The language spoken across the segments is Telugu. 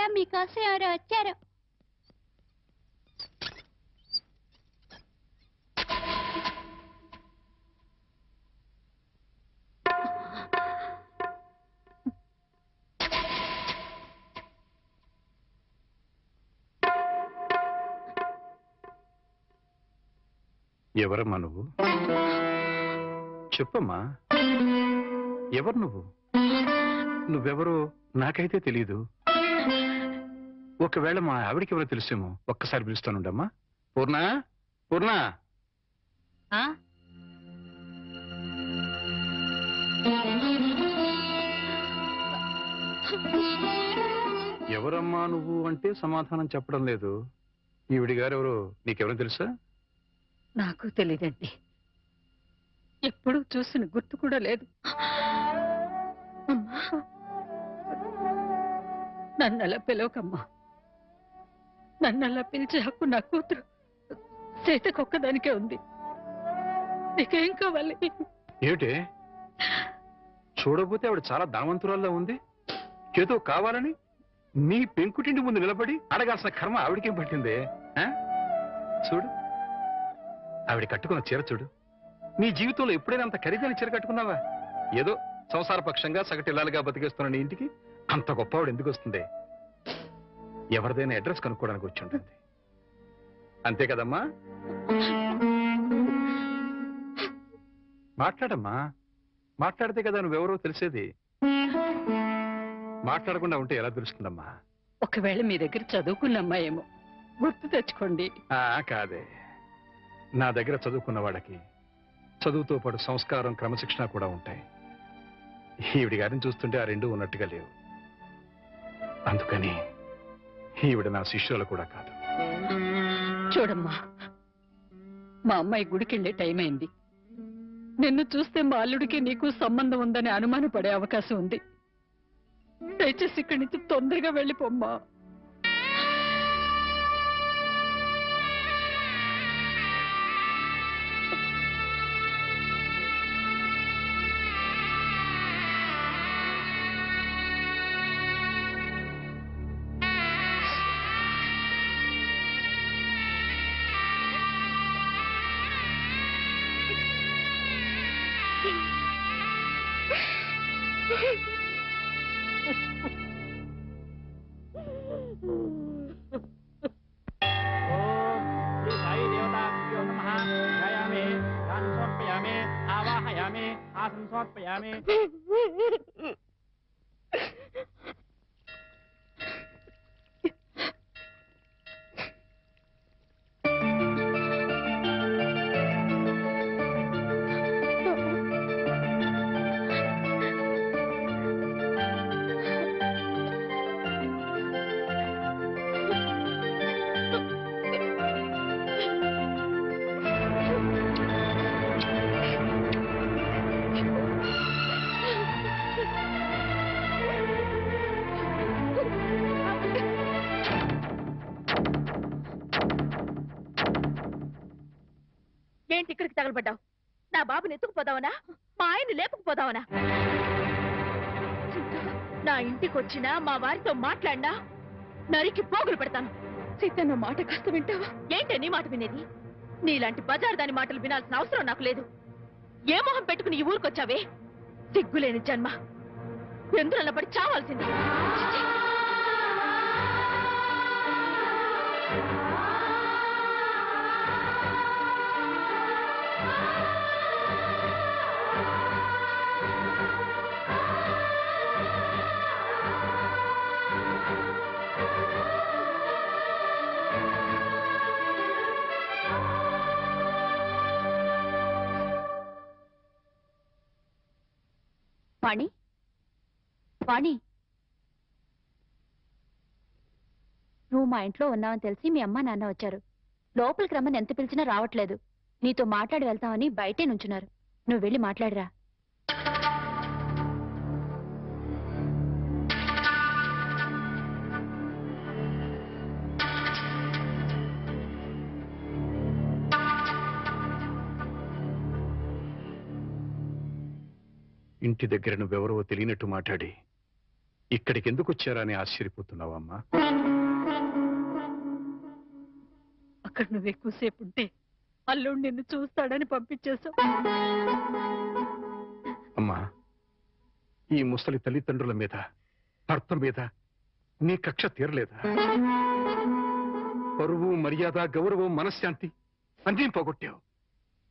అత్తయ్య మీకోసం ఎవరో వచ్చారు. ఎవరమ్మా నువ్వు? చెప్పమ్మా, ఎవరు నువ్వు? నువ్వెవరో నాకైతే తెలీదు. ఒకవేళ మా ఆవిడికి ఎవరో తెలుసేమో. ఒక్కసారి పిలుస్తానుండమ్మా. పూర్ణ, పూర్ణ. ఎవరమ్మా నువ్వు అంటే సమాధానం చెప్పడం లేదు. ఈవిడి గారు ఎవరో నీకెవరో తెలుసా? నాకు తెలీదండి. ఎప్పుడు చూసిన గుర్తు కూడా లేదు. నన్నలా పిలవకమ్మా. నన్నలా పిలిచే హక్కు నా కూతురు సీతకొక్కదానికే ఉంది. నీకేం కావాలి? ఏమిటే చూడబోతే ఆవిడ చాలా ధనవంతురాల్లో ఉంది. ఏదో కావాలని నీ పెంకుటింటి ముందు నిలబడి అడగాల్సిన కర్మ ఆవిడకేం పట్టిందే? చూడు, ఆవిడ కట్టుకున్న చీర చూడు. నీ జీవితంలో ఎప్పుడైనా అంత ఖరీదైన చీర కట్టుకున్నావా? ఏదో సంసారపక్షంగా సగటిల్లాలుగా బతికేస్తున్న నీ ఇంటికి అంత గొప్ప ఆవిడ ఎందుకు వస్తుంది? ఎవరిదైనా అడ్రస్ కనుక్కోవడానికి వచ్చి ఉంటుంది. అంతే కదమ్మా? మాట్లాడమ్మా. మాట్లాడితే కదా నువ్వెవరో తెలిసేది. మాట్లాడకుండా ఉంటే ఎలా తెలుస్తుందమ్మా? ఒకవేళ మీ దగ్గర చదువుకున్నమ్మా ఏమో, గుర్తు తెచ్చుకోండి. కాదే, నా దగ్గర చదువుకున్న వాళ్ళకి చదువుతో పాటు సంస్కారం, క్రమశిక్షణ కూడా ఉంటాయి. ఈవిడి గారిని చూస్తుంటే ఆ రెండు ఉన్నట్టుగా లేవు. అందుకని ఈవిడ నా శిష్యులు కూడా కాదు. చూడమ్మా, మా అమ్మాయి గుడికెళ్ళే టైం అయింది. నిన్ను చూస్తే మా అల్లుడికి నీకు సంబంధం ఉందని అనుమానపడే అవకాశం ఉంది. దయచేసి ఇక్కడి నుంచి తొందరగా వెళ్ళిపోమ్మా. ఏంటి ఇక్కడికి తగలబడ్డావు? నా బాబుని ఎత్తుకుపోదావనా? మా ఆయన్ని లేపుకుపోదావనా? నా ఇంటికి వచ్చినా మా వారితో మాట్లాడినా నరికి పోగులు పెడతాను. సీతన్న మాట కాస్త వింటావా? ఏంటే నీ మాట వినేది? నీలాంటి బజారు దాని మాటలు వినాల్సిన అవసరం నాకు లేదు. ఏ మొహం పెట్టుకుని ఈ ఊరికొచ్చావే? సిగ్గులేని జన్మ. ఎందులో పడి చావాల్సింది. వాణి, వాణి, నువ్వు మా ఇంట్లో ఉన్నావని తెలిసి మీ అమ్మ నాన్న వచ్చారు. లోపలికి రమ్మని ఎంత పిలిచినా రావట్లేదు. నీతో మాట్లాడి వెళ్తామని బయటే నుంచున్నారు. నువ్వు వెళ్ళి మాట్లాడిరా. ఇంటి దగ్గర నువ్వెవరో తెలియనట్టు మాట్లాడి ఇక్కడికి ఎందుకు వచ్చారని ఆశ్చర్యపోతున్నావమ్మా? అక్కడ నువ్వు ఎక్కువసేపు ఉంటే అల్లుడు నిన్ను చూస్తాడని పంపించేశావు. అమ్మా, ఈ ముసలి తల్లిదండ్రుల మీద, భర్త మీద నీ కక్ష తీరలేదా? పరువు, మర్యాద, గౌరవం, మనశ్శాంతి అన్నీ పోగొట్టావు.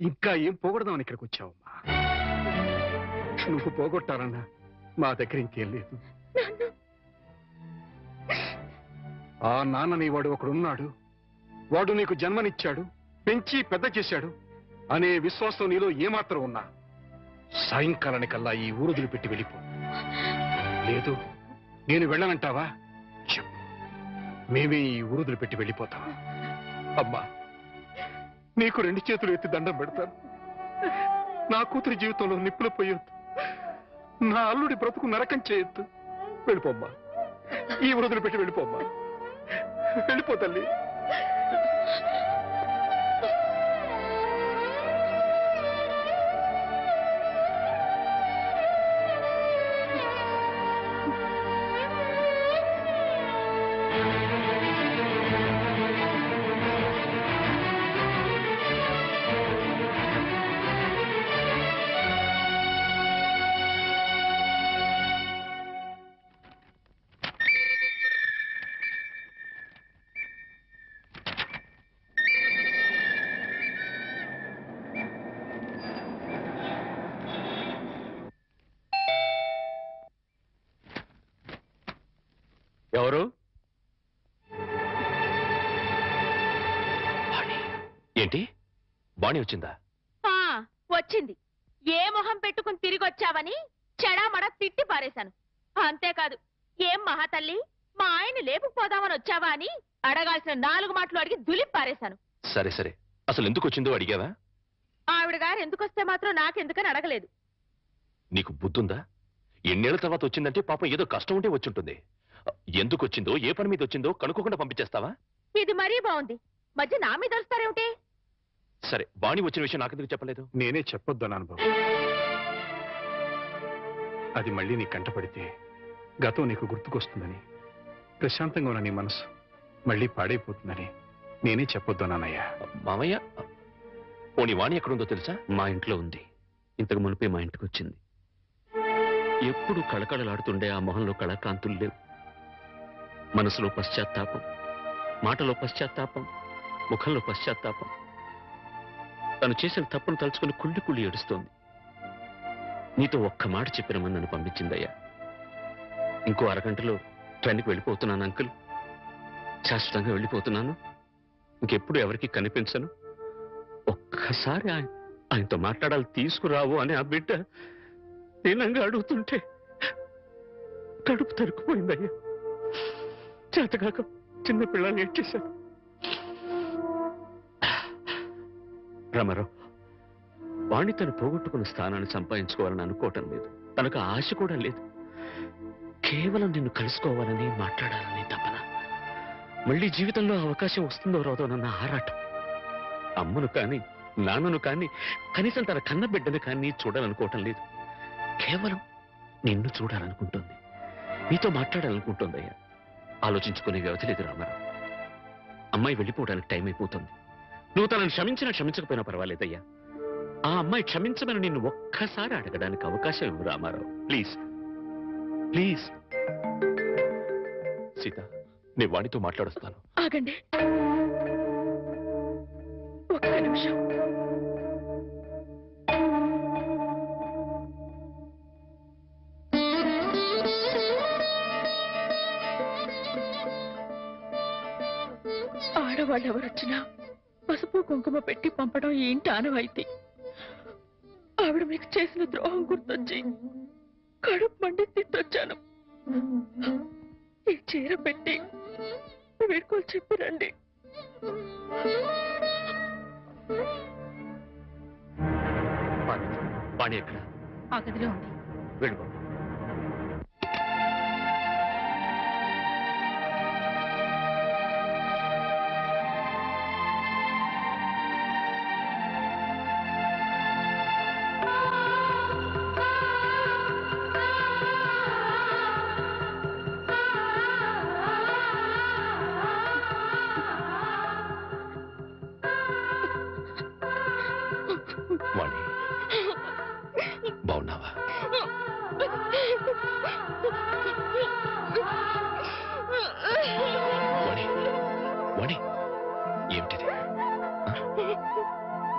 ఇంకా ఏం పోగొడదామని ఇక్కడికి వచ్చావమ్మా? నువ్వు పోగొట్టాలన్నా మా దగ్గర ఇంకేం లేదు. ఆ నాన్నని వాడు ఒకడున్నాడు, వాడు నీకు జన్మనిచ్చాడు, పెంచి పెద్ద చేశాడు అనే విశ్వాసం నీలో ఏమాత్రం ఉన్నా సాయంకాలానికల్లా ఈ ఊరుదులు పెట్టి వెళ్ళిపో. లేదు, నేను వెళ్ళనంటావా? చెప్పు, మేమే ఈ ఊరుదులు పెట్టి వెళ్ళిపోతాం. అమ్మా, నీకు 2 చేతులు ఎత్తి దండం పెడతాను. నా కూతురి జీవితంలో నిప్పులు పోయొద్దు, నా అల్లుడి బ్రతుకు నరకం చేయొద్దు. వెళ్ళిపోమ్మా, ఈ ఊరుదులు పెట్టి వెళ్ళిపోమ్మా. వెళ్ళిపో తల్లి. ఎవరు? ఏంటి, బాణి వచ్చిందా? వచ్చింది. ఏ మొహం పెట్టుకుని తిరిగి వచ్చావని చెడామడ తిట్టి పారేశాను. అంతేకాదు, ఏం మహాతల్లి, మా ఆయన లేపుకుపోదామని వచ్చావా అని అడగాల్సిన 4 మాటలు అడిగి దులిపి పారేశాను. సరే సరే, అసలు ఎందుకు వచ్చిందో అడిగావా? ఆవిడ గారు ఎందుకొస్తే మాత్రం నాకెందుకని అడగలేదు. నీకు బుద్ధుందా? ఎన్నేళ్ల తర్వాత వచ్చిందంటే పాపం ఏదో కష్టం ఉంటే వచ్చుంటుంది. ఎందుకు వచ్చిందో, ఏ పని మీద వచ్చిందో కనుక్కోకుండా పంపించేస్తావా? ఇది మరీ బాగుంది. మధ్య నా మీద వస్తారేమిటి? సరే, బాణి వచ్చిన విషయం నాకెందుకు చెప్పలేదు? నేనే చెప్పొద్దన్నాను బాబు. అది మళ్ళీ నీ కంటపడితే గతం నీకు గుర్తుకొస్తుందని, ప్రశాంతంగా ఉన్న నీ మనసు మళ్ళీ పాడైపోతుందని నేనే చెప్పొద్దన్నానయ్యా. మామయ్య, పోనీ వాణి ఎక్కడుందో తెలుసా? మా ఇంట్లో ఉంది. ఇంతకు మునిపే మా ఇంటికి వచ్చింది. ఎప్పుడు కళకళలాడుతుండే ఆ మొహంలో కళాకాంతులు లేవు. మనసులో పశ్చాత్తాపం, మాటలో పశ్చాత్తాపం, ముఖంలో పశ్చాత్తాపం. తను చేసిన తప్పును తలుచుకుని కుళ్ళి కుళ్ళి ఏడుస్తోంది. నీతో ఒక్క మాట చెప్పినమని నన్ను పంపించిందయ్యా. ఇంకో అరగంటలో ట్రైన్కి వెళ్ళిపోతున్నాను అంకుల్. శాశ్వతంగా వెళ్ళిపోతున్నాను. ఇంకెప్పుడు ఎవరికి కనిపించను. ఒక్కసారి ఆయనతో మాట్లాడాలి, తీసుకురావు అని ఆ బిడ్డ దీనంగా అడుగుతుంటే కడుపు తరుక్కుపోయిందయ్యా. చేతకాక చిన్న పిల్లల్ని ఏడ్చేశాను. రామారావు, వాణ్ణి తను పోగొట్టుకున్న స్థానాన్ని సంపాదించుకోవాలని అనుకోవటం లేదు. తనకు ఆశ కూడా లేదు. కేవలం నిన్ను కలుసుకోవాలని, మాట్లాడాలని తపన. మళ్ళీ జీవితంలో అవకాశం వస్తుందో రాదోనన్న ఆరాటం. అమ్మను కానీ, నాన్నను కానీ, కనీసం తన కన్న బిడ్డను కానీ చూడాలనుకోవటం లేదు. కేవలం నిన్ను చూడాలనుకుంటుంది, నీతో మాట్లాడాలనుకుంటుందయ్యా. ఆలోచించుకునే వ్యవధి లేదు రామారావు. అమ్మాయి వెళ్ళిపోవడానికి టైం అయిపోతుంది. నువ్వు తనను క్షమించినా క్షమించకపోయినా పర్వాలేదయ్యా. ఆ అమ్మాయి క్షమించమని నిన్ను ఒక్కసారి అడగడానికి అవకాశం ఇవ్వు రామారావు. Please please. సీత, నేను వాణితో మాట్లాడొస్తాను. ఆగండి, ఒక్క నిమిషం. ఆడవాళ్ళు ఎవరొచ్చినా పసుపు కుంకుమ పెట్టి పంపడం ఈ ఇంటి ఆనవాయితీ. ఆవిడ మీకు చేసిన ద్రోహం గుర్తొచ్చి కడుపు మండి తిట్టొచ్చాను. ఈ చీర పెట్టి వేడుకోలు చెప్పిరండి. వాణి ఎక్కడ? ఆ గదిలో ఉంది. వెళ్ళిపో.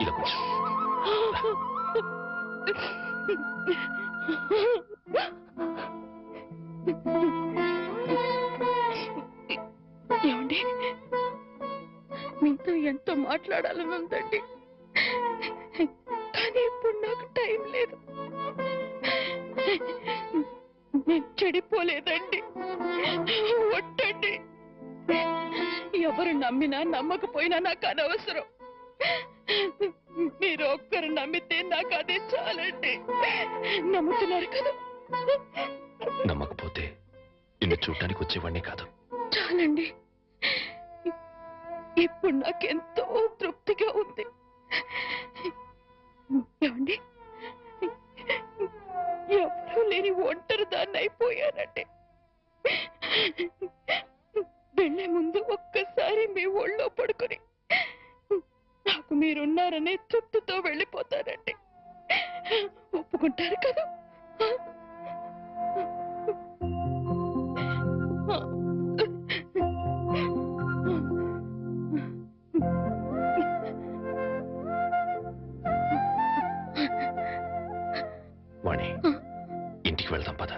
ఇలా కూర్చో. ఏమండి, మీతో ఎంతో మాట్లాడాలని ఉందండి, కానీ ఇప్పుడు నాకు టైం లేదు. నేను చెడిపోలేదండి, ఒట్టండి. ఎవరు నమ్మినా నమ్మకపోయినా నాకు అనవసరం. మీరు ఒక్కరు నమ్మితే నాకు అదే చాలండి. నమ్ముతున్నారు కదా? నమ్మకపోతే నిన్ను చూడటానికి వచ్చేవాడిని కాదు. చాలండి, ఇప్పుడు నాకెంతో తృప్తిగా ఉంది. ఏమండి, ఎవరూ లేని ఒంటరి దాన్ని అయిపోయానండి. వెళ్ళే ముందు ఒక్కసారి మీ ఒళ్ళో పడుకొని నాకు మీరున్నారనే తృప్తితో వెళ్ళిపోతానండి. ఒప్పుకుంటారు కదా? వాణి, ఇంటికి వెళ్దాం పద.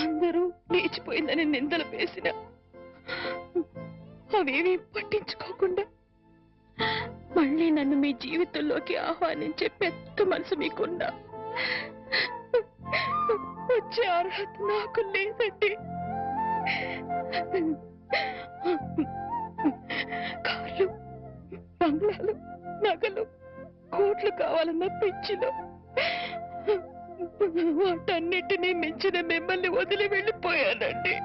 అందరూ లేచిపోయిందని నిందలు వేసిన అవేమీ పట్టించుకోకుండా మళ్ళీ నన్ను మీ జీవితంలోకి ఆహ్వానించే పెద్ద మనసు మీకున్నా వచ్చే అర్హత నాకు లేదండి. కార్లు, బంగ్లాలు, నగలు, కోట్లు కావాలన్న పిచ్చిలో వాటన్నిటినీ మించిన మిమ్మల్ని వదిలి వెళ్ళిపోయానండి.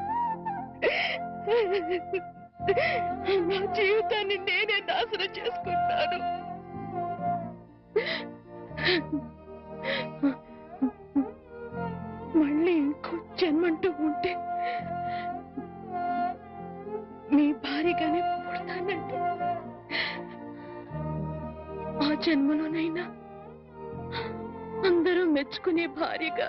నా జీవితాన్ని నేనే నాశనం చేసుకుంటాను. మళ్ళీ ఇంకో జన్మంటూ ఉంటే మీ భారీగానే పుడతానండి. ఆ జన్మలోనైనా అందరూ మెచ్చుకునే భార్యగా